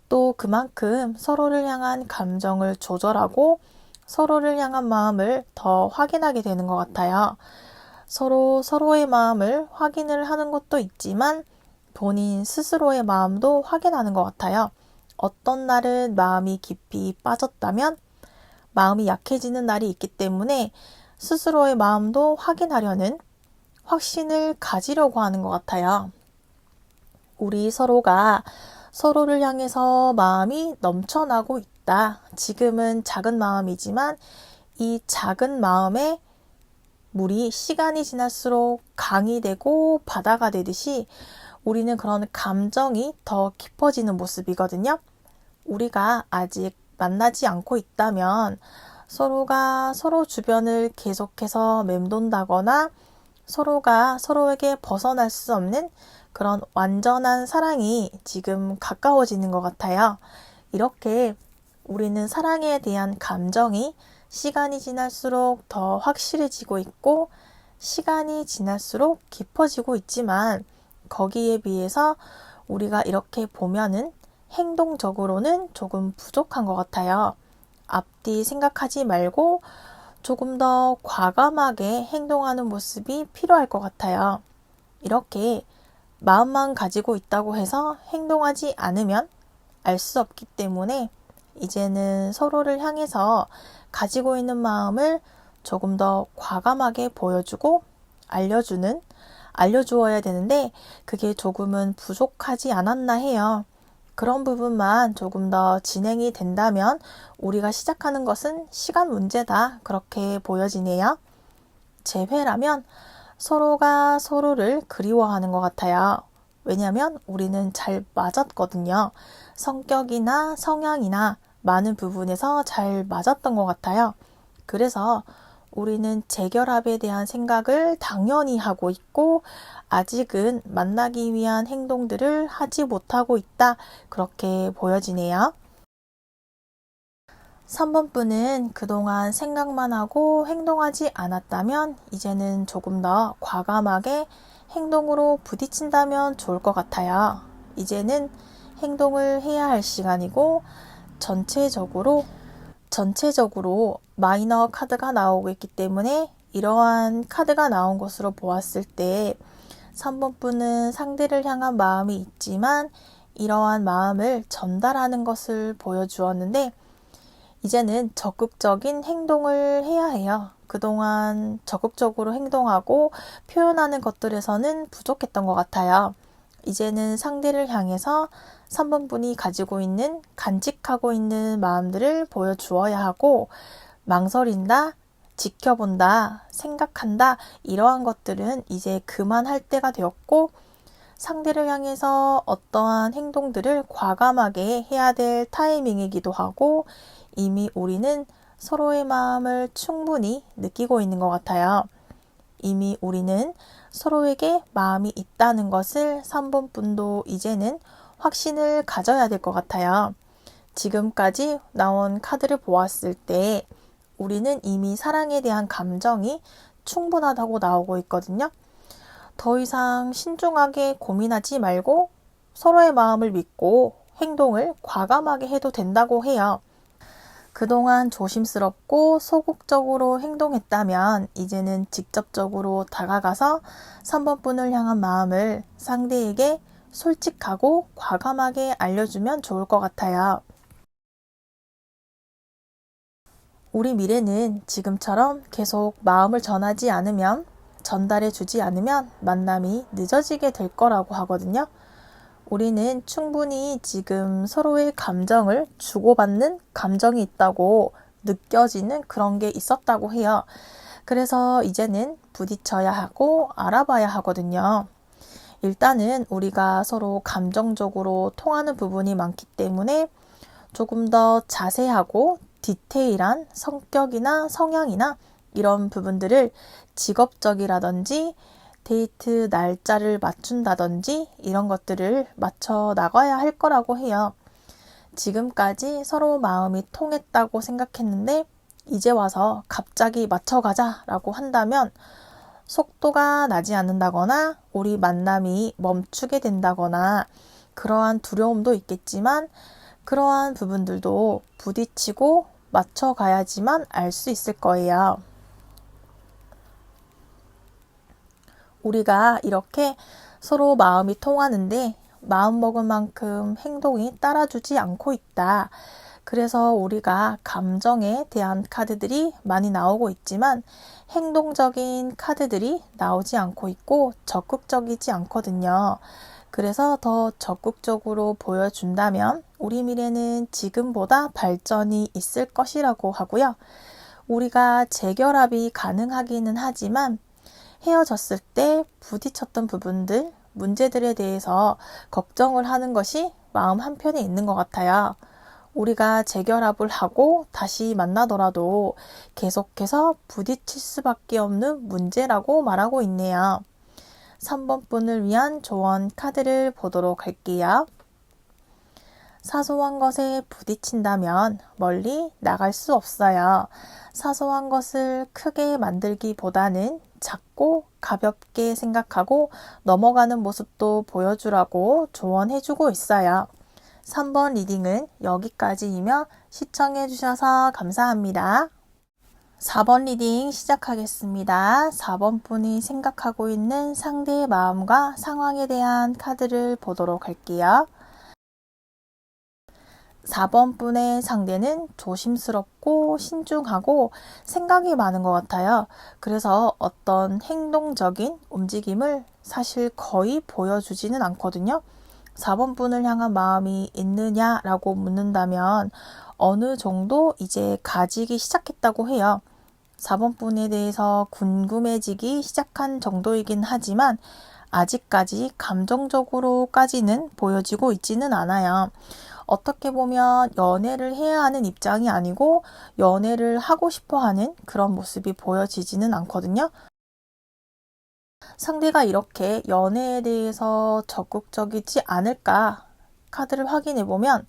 또 그만큼 서로를 향한 감정을 조절하고 서로를 향한 마음을 더 확인하게 되는 것 같아요. 서로의 마음을 확인을 하는 것도 있지만 본인 스스로의 마음도 확인하는 것 같아요. 어떤 날은 마음이 깊이 빠졌다면 마음이 약해지는 날이 있기 때문에 스스로의 마음도 확인하려는, 확신을 가지려고 하는 것 같아요. 우리 서로가 서로를 향해서 마음이 넘쳐나고 있다. 지금은 작은 마음이지만 이 작은 마음에 물이 시간이 지날수록 강이 되고 바다가 되듯이 우리는 그런 감정이 더 깊어지는 모습이거든요. 우리가 아직 만나지 않고 있다면 서로가 서로 주변을 계속해서 맴돈다거나 서로가 서로에게 벗어날 수 없는 그런 완전한 사랑이 지금 가까워지는 것 같아요. 이렇게 우리는 사랑에 대한 감정이 시간이 지날수록 더 확실해지고 있고 시간이 지날수록 깊어지고 있지만 거기에 비해서 우리가 이렇게 보면은 행동적으로는 조금 부족한 것 같아요. 앞뒤 생각하지 말고 조금 더 과감하게 행동하는 모습이 필요할 것 같아요. 이렇게 마음만 가지고 있다고 해서 행동하지 않으면 알 수 없기 때문에 이제는 서로를 향해서 가지고 있는 마음을 조금 더 과감하게 보여주고 알려주어야 되는데 그게 조금은 부족하지 않았나 해요. 그런 부분만 조금 더 진행이 된다면 우리가 시작하는 것은 시간 문제다, 그렇게 보여지네요. 제 회라면 서로가 서로를 그리워하는 것 같아요. 왜냐하면 우리는 잘 맞았거든요. 성격이나 성향이나 많은 부분에서 잘 맞았던 것 같아요. 그래서 우리는 재결합에 대한 생각을 당연히 하고 있고 아직은 만나기 위한 행동들을 하지 못하고 있다. 그렇게 보여지네요. 3번 분은 그동안 생각만 하고 행동하지 않았다면 이제는 조금 더 과감하게 행동으로 부딪힌다면 좋을 것 같아요. 이제는 행동을 해야 할 시간이고 전체적으로 마이너 카드가 나오고 있기 때문에 이러한 카드가 나온 것으로 보았을 때 3번 분은 상대를 향한 마음이 있지만 이러한 마음을 전달하는 것을 보여주었는데 이제는 적극적인 행동을 해야 해요. 그동안 적극적으로 행동하고 표현하는 것들에서는 부족했던 것 같아요. 이제는 상대를 향해서 3번 분이 가지고 있는 간직하고 있는 마음들을 보여주어야 하고 망설인다, 지켜본다, 생각한다 이러한 것들은 이제 그만할 때가 되었고 상대를 향해서 어떠한 행동들을 과감하게 해야 될 타이밍이기도 하고 이미 우리는 서로의 마음을 충분히 느끼고 있는 것 같아요. 이미 우리는 서로에게 마음이 있다는 것을 3번 분도 이제는 확신을 가져야 될 것 같아요. 지금까지 나온 카드를 보았을 때 우리는 이미 사랑에 대한 감정이 충분하다고 나오고 있거든요. 더 이상 신중하게 고민하지 말고 서로의 마음을 믿고 행동을 과감하게 해도 된다고 해요. 그동안 조심스럽고 소극적으로 행동했다면 이제는 직접적으로 다가가서 3번 분을 향한 마음을 상대에게 솔직하고 과감하게 알려주면 좋을 것 같아요. 우리 미래는 지금처럼 계속 마음을 전달해 주지 않으면 만남이 늦어지게 될 거라고 하거든요. 우리는 충분히 지금 서로의 감정을 주고받는 감정이 있다고 느껴지는 그런 게 있었다고 해요. 그래서 이제는 부딪혀야 하고 알아봐야 하거든요. 일단은 우리가 서로 감정적으로 통하는 부분이 많기 때문에 조금 더 자세하고 디테일한 성격이나 성향이나 이런 부분들을 직업적이라든지 데이트 날짜를 맞춘다든지 이런 것들을 맞춰 나가야 할 거라고 해요. 지금까지 서로 마음이 통했다고 생각했는데 이제 와서 갑자기 맞춰가자 라고 한다면 속도가 나지 않는다거나 우리 만남이 멈추게 된다거나 그러한 두려움도 있겠지만 그러한 부분들도 부딪히고 맞춰가야지만 알 수 있을 거예요. 우리가 이렇게 서로 마음이 통하는데 마음먹은 만큼 행동이 따라주지 않고 있다. 그래서 우리가 감정에 대한 카드들이 많이 나오고 있지만 행동적인 카드들이 나오지 않고 있고 적극적이지 않거든요. 그래서 더 적극적으로 보여준다면 우리 미래는 지금보다 발전이 있을 것이라고 하고요. 우리가 재결합이 가능하기는 하지만 헤어졌을 때 부딪혔던 부분들, 문제들에 대해서 걱정을 하는 것이 마음 한편에 있는 것 같아요. 우리가 재결합을 하고 다시 만나더라도 계속해서 부딪힐 수밖에 없는 문제라고 말하고 있네요. 3번 분을 위한 조언 카드를 보도록 할게요. 사소한 것에 부딪힌다면 멀리 나갈 수 없어요. 사소한 것을 크게 만들기보다는 작고 가볍게 생각하고 넘어가는 모습도 보여주라고 조언해주고 있어요. 3번 리딩은 여기까지이며 시청해주셔서 감사합니다. 4번 리딩 시작하겠습니다. 4번 분이 생각하고 있는 상대의 마음과 상황에 대한 카드를 보도록 할게요. 4번 분의 상대는 조심스럽고 신중하고 생각이 많은 것 같아요. 그래서 어떤 행동적인 움직임을 사실 거의 보여주지는 않거든요. 4번 분을 향한 마음이 있느냐라고 묻는다면 어느 정도 이제 가지기 시작했다고 해요. 4번 분에 대해서 궁금해지기 시작한 정도이긴 하지만 아직까지 감정적으로까지는 보여지고 있지는 않아요. 어떻게 보면 연애를 해야 하는 입장이 아니고 연애를 하고 싶어 하는 그런 모습이 보여지지는 않거든요. 상대가 이렇게 연애에 대해서 적극적이지 않을까 카드를 확인해 보면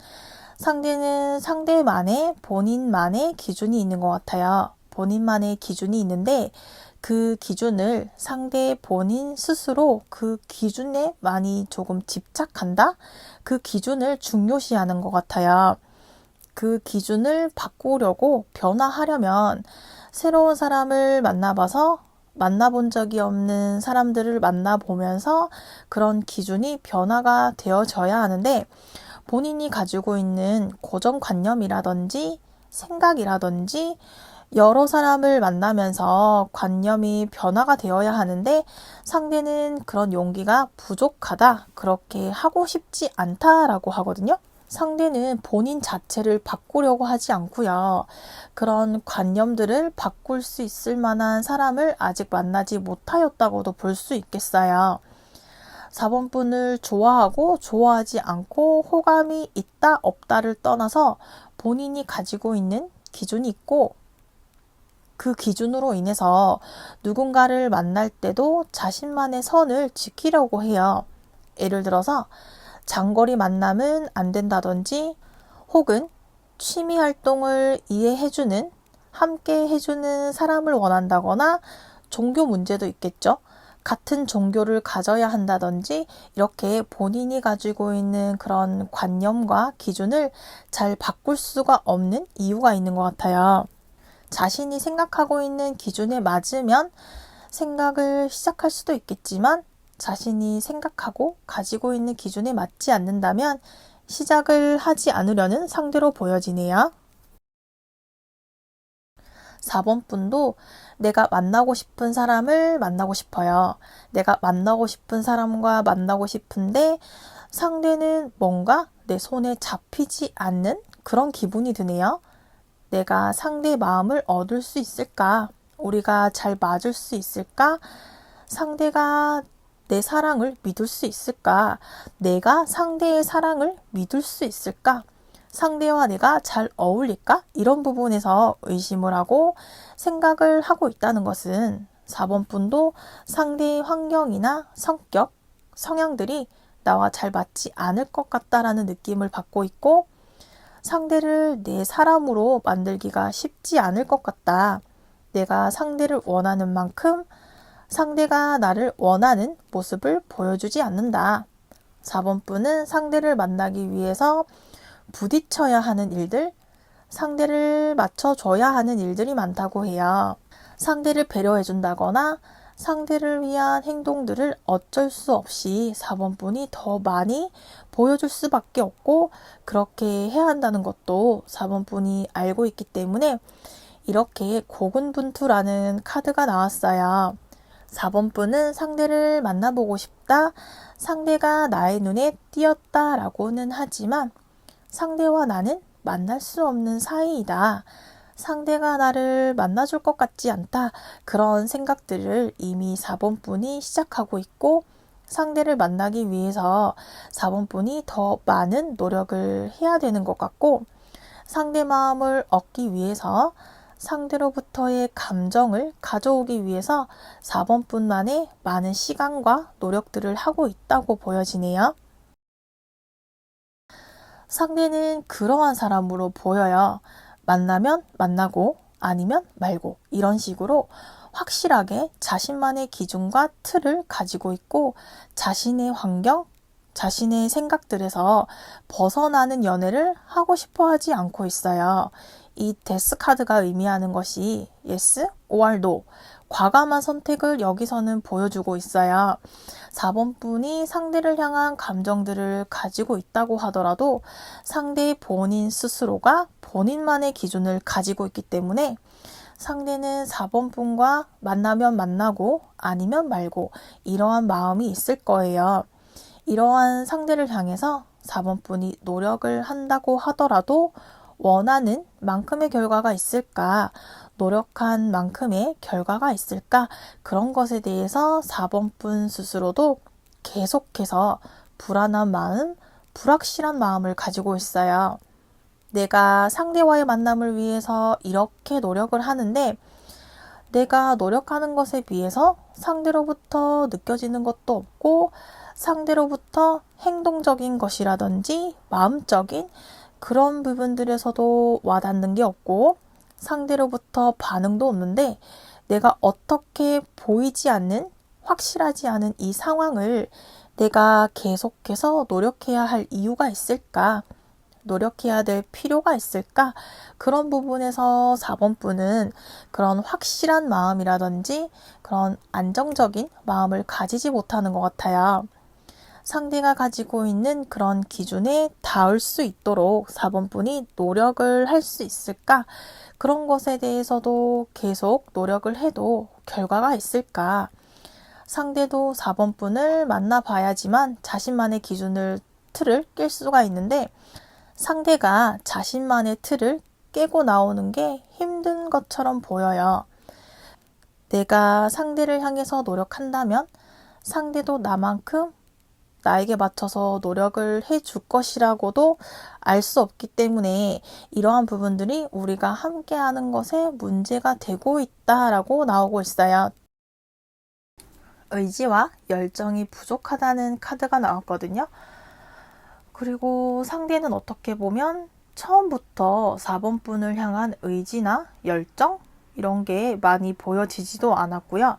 상대는 상대만의 본인만의 기준이 있는 것 같아요. 본인만의 기준이 있는데 그 기준을 상대 본인 스스로 그 기준에 많이 조금 집착한다? 그 기준을 중요시하는 것 같아요. 그 기준을 바꾸려고 변화하려면 새로운 사람을 만나봐서 만나본 적이 없는 사람들을 만나보면서 그런 기준이 변화가 되어져야 하는데 본인이 가지고 있는 고정관념이라든지 생각이라든지 여러 사람을 만나면서 관념이 변화가 되어야 하는데 상대는 그런 용기가 부족하다, 그렇게 하고 싶지 않다라고 하거든요. 상대는 본인 자체를 바꾸려고 하지 않고요. 그런 관념들을 바꿀 수 있을 만한 사람을 아직 만나지 못하였다고도 볼 수 있겠어요. 4번 분을 좋아하고 좋아하지 않고 호감이 있다 없다를 떠나서 본인이 가지고 있는 기준이 있고 그 기준으로 인해서 누군가를 만날 때도 자신만의 선을 지키려고 해요. 예를 들어서 장거리 만남은 안 된다든지 혹은 취미 활동을 이해해주는, 함께 해주는 사람을 원한다거나 종교 문제도 있겠죠. 같은 종교를 가져야 한다든지 이렇게 본인이 가지고 있는 그런 관념과 기준을 잘 바꿀 수가 없는 이유가 있는 것 같아요. 자신이 생각하고 있는 기준에 맞으면 생각을 시작할 수도 있겠지만 자신이 생각하고 가지고 있는 기준에 맞지 않는다면 시작을 하지 않으려는 상대로 보여지네요. 4번 분도 내가 만나고 싶은 사람을 만나고 싶어요. 내가 만나고 싶은 사람과 만나고 싶은데 상대는 뭔가 내 손에 잡히지 않는 그런 기분이 드네요. 내가 상대의 마음을 얻을 수 있을까? 우리가 잘 맞을 수 있을까? 상대가 내 사랑을 믿을 수 있을까? 내가 상대의 사랑을 믿을 수 있을까? 상대와 내가 잘 어울릴까? 이런 부분에서 의심을 하고 생각을 하고 있다는 것은 4번 분도 상대의 환경이나 성격, 성향들이 나와 잘 맞지 않을 것 같다라는 느낌을 받고 있고 상대를 내 사람으로 만들기가 쉽지 않을 것 같다. 내가 상대를 원하는 만큼 상대가 나를 원하는 모습을 보여주지 않는다. 4번 분은 상대를 만나기 위해서 부딪혀야 하는 일들, 상대를 맞춰줘야 하는 일들이 많다고 해요. 상대를 배려해준다거나 상대를 위한 행동들을 어쩔 수 없이 4번 분이 더 많이 보여줄 수밖에 없고 그렇게 해야 한다는 것도 4번 분이 알고 있기 때문에 이렇게 고군분투라는 카드가 나왔어요. 4번 분은 상대를 만나보고 싶다, 상대가 나의 눈에 띄었다라고는 하지만 상대와 나는 만날 수 없는 사이이다. 상대가 나를 만나줄 것 같지 않다. 그런 생각들을 이미 4번 분이 시작하고 있고 상대를 만나기 위해서 4번 분이 더 많은 노력을 해야 되는 것 같고 상대 마음을 얻기 위해서 상대로부터의 감정을 가져오기 위해서 4번 분만의 많은 시간과 노력들을 하고 있다고 보여지네요. 상대는 그러한 사람으로 보여요. 만나면 만나고 아니면 말고 이런 식으로 확실하게 자신만의 기준과 틀을 가지고 있고 자신의 환경, 자신의 생각들에서 벗어나는 연애를 하고 싶어 하지 않고 있어요. 이 데스 카드가 의미하는 것이 yes or no, 과감한 선택을 여기서는 보여주고 있어요. 4번 분이 상대를 향한 감정들을 가지고 있다고 하더라도 상대의 본인 스스로가 본인만의 기준을 가지고 있기 때문에 상대는 4번 분과 만나면 만나고 아니면 말고 이러한 마음이 있을 거예요. 이러한 상대를 향해서 4번 분이 노력을 한다고 하더라도 원하는 만큼의 결과가 있을까? 노력한 만큼의 결과가 있을까? 그런 것에 대해서 4번 분 스스로도 계속해서 불안한 마음, 불확실한 마음을 가지고 있어요. 내가 상대와의 만남을 위해서 이렇게 노력을 하는데 내가 노력하는 것에 비해서 상대로부터 느껴지는 것도 없고 상대로부터 행동적인 것이라든지 마음적인 그런 부분들에서도 와닿는 게 없고 상대로부터 반응도 없는데 내가 어떻게 보이지 않는 확실하지 않은 이 상황을 내가 계속해서 노력해야 할 이유가 있을까? 노력해야 될 필요가 있을까? 그런 부분에서 4번 분은 그런 확실한 마음이라든지 그런 안정적인 마음을 가지지 못하는 것 같아요. 상대가 가지고 있는 그런 기준에 닿을 수 있도록 4번 분이 노력을 할 수 있을까? 그런 것에 대해서도 계속 노력을 해도 결과가 있을까? 상대도 4번 분을 만나봐야지만 자신만의 틀을 깰 수가 있는데 상대가 자신만의 틀을 깨고 나오는 게 힘든 것처럼 보여요. 내가 상대를 향해서 노력한다면 상대도 나만큼 나에게 맞춰서 노력을 해줄 것이라고도 알 수 없기 때문에 이러한 부분들이 우리가 함께하는 것에 문제가 되고 있다라고 나오고 있어요. 의지와 열정이 부족하다는 카드가 나왔거든요. 그리고 상대는 어떻게 보면 처음부터 4번 분을 향한 의지나 열정 이런 게 많이 보여지지도 않았고요.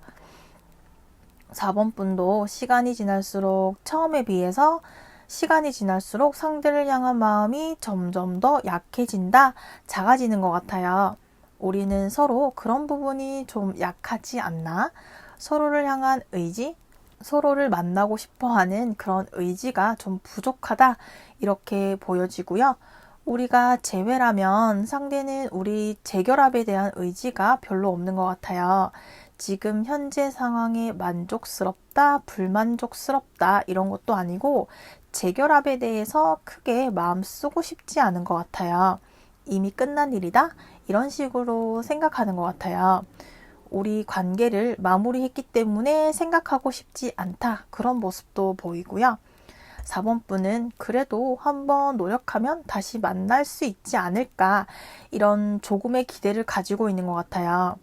4번 분도 시간이 지날수록 처음에 비해서 시간이 지날수록 상대를 향한 마음이 점점 더 약해진다, 작아지는 것 같아요. 우리는 서로 그런 부분이 좀 약하지 않나? 서로를 향한 의지, 서로를 만나고 싶어 하는 그런 의지가 좀 부족하다, 이렇게 보여지고요. 우리가 재회라면 상대는 우리 재결합에 대한 의지가 별로 없는 것 같아요. 지금 현재 상황에 만족스럽다, 불만족스럽다 이런 것도 아니고 재결합에 대해서 크게 마음 쓰고 싶지 않은 것 같아요. 이미 끝난 일이다? 이런 식으로 생각하는 것 같아요. 우리 관계를 마무리했기 때문에 생각하고 싶지 않다. 그런 모습도 보이고요. 4번 분은 그래도 한번 노력하면 다시 만날 수 있지 않을까. 이런 조금의 기대를 가지고 있는 것 같아요.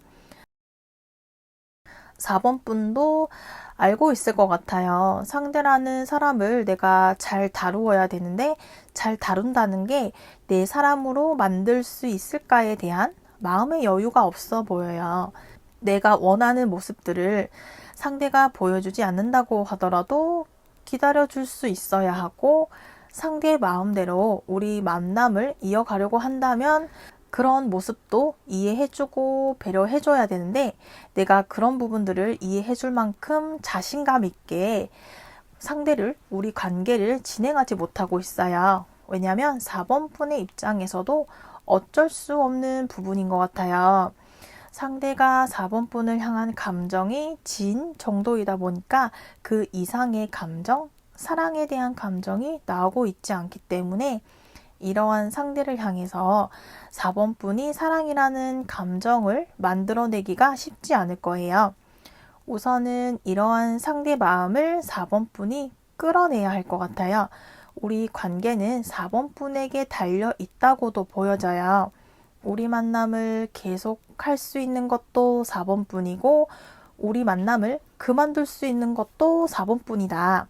4번 분도 알고 있을 것 같아요. 상대라는 사람을 내가 잘 다루어야 되는데 잘 다룬다는 게 내 사람으로 만들 수 있을까에 대한 마음의 여유가 없어 보여요. 내가 원하는 모습들을 상대가 보여주지 않는다고 하더라도 기다려줄 수 있어야 하고 상대의 마음대로 우리 만남을 이어가려고 한다면 그런 모습도 이해해주고 배려해줘야 되는데 내가 그런 부분들을 이해해줄 만큼 자신감 있게 상대를, 우리 관계를 진행하지 못하고 있어요. 왜냐하면 4번 분의 입장에서도 어쩔 수 없는 부분인 것 같아요. 상대가 4번 분을 향한 감정이 진 정도이다 보니까 그 이상의 감정, 사랑에 대한 감정이 나오고 있지 않기 때문에 이러한 상대를 향해서 4번 분이 사랑이라는 감정을 만들어내기가 쉽지 않을 거예요. 우선은 이러한 상대 마음을 4번 분이 끌어내야 할 것 같아요. 우리 관계는 4번 분에게 달려 있다고도 보여져요. 우리 만남을 계속할 수 있는 것도 4번 분이고 우리 만남을 그만둘 수 있는 것도 4번 분이다.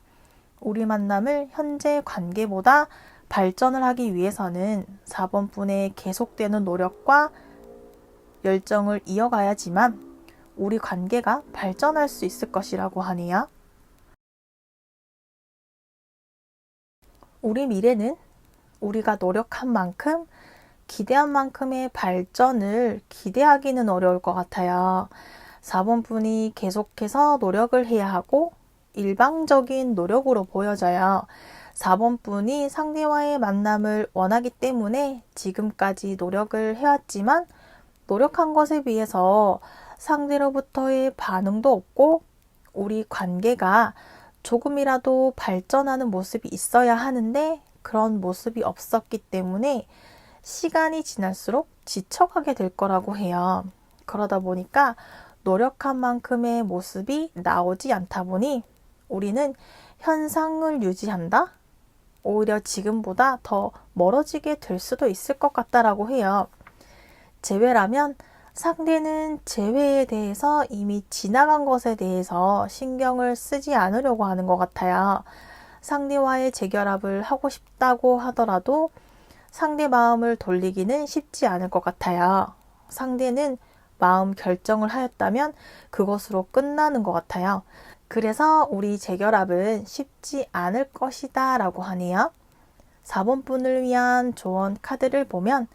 우리 만남을 현재 관계보다 발전을 하기 위해서는 4번 분의 계속되는 노력과 열정을 이어가야지만 우리 관계가 발전할 수 있을 것이라고 하네요. 우리 미래는 우리가 노력한 만큼, 기대한 만큼의 발전을 기대하기는 어려울 것 같아요. 4번 분이 계속해서 노력을 해야 하고 일방적인 노력으로 보여져요. 4번 분이 상대와의 만남을 원하기 때문에 지금까지 노력을 해왔지만 노력한 것에 비해서 상대로부터의 반응도 없고 우리 관계가 조금이라도 발전하는 모습이 있어야 하는데 그런 모습이 없었기 때문에 시간이 지날수록 지쳐가게 될 거라고 해요. 그러다 보니까 노력한 만큼의 모습이 나오지 않다 보니 우리는 현상을 유지한다? 오히려 지금보다 더 멀어지게 될 수도 있을 것 같다라고 해요. 재회라면 상대는 재회에 대해서 이미 지나간 것에 대해서 신경을 쓰지 않으려고 하는 것 같아요. 상대와의 재결합을 하고 싶다고 하더라도 상대 마음을 돌리기는 쉽지 않을 것 같아요. 상대는 마음 결정을 하였다면 그것으로 끝나는 것 같아요. 그래서 우리 재결합은 쉽지 않을 것이다 라고 하네요. 4번 분을 위한 조언 카드를 보면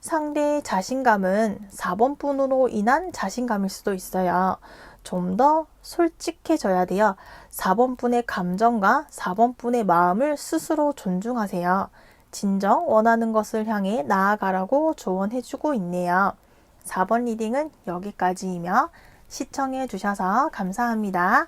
상대의 자신감은 4번 분으로 인한 자신감일 수도 있어요. 좀 더 솔직해져야 돼요. 4번 분의 감정과 4번 분의 마음을 스스로 존중하세요. 진정 원하는 것을 향해 나아가라고 조언해주고 있네요. 4번 리딩은 여기까지이며 시청해 주셔서 감사합니다.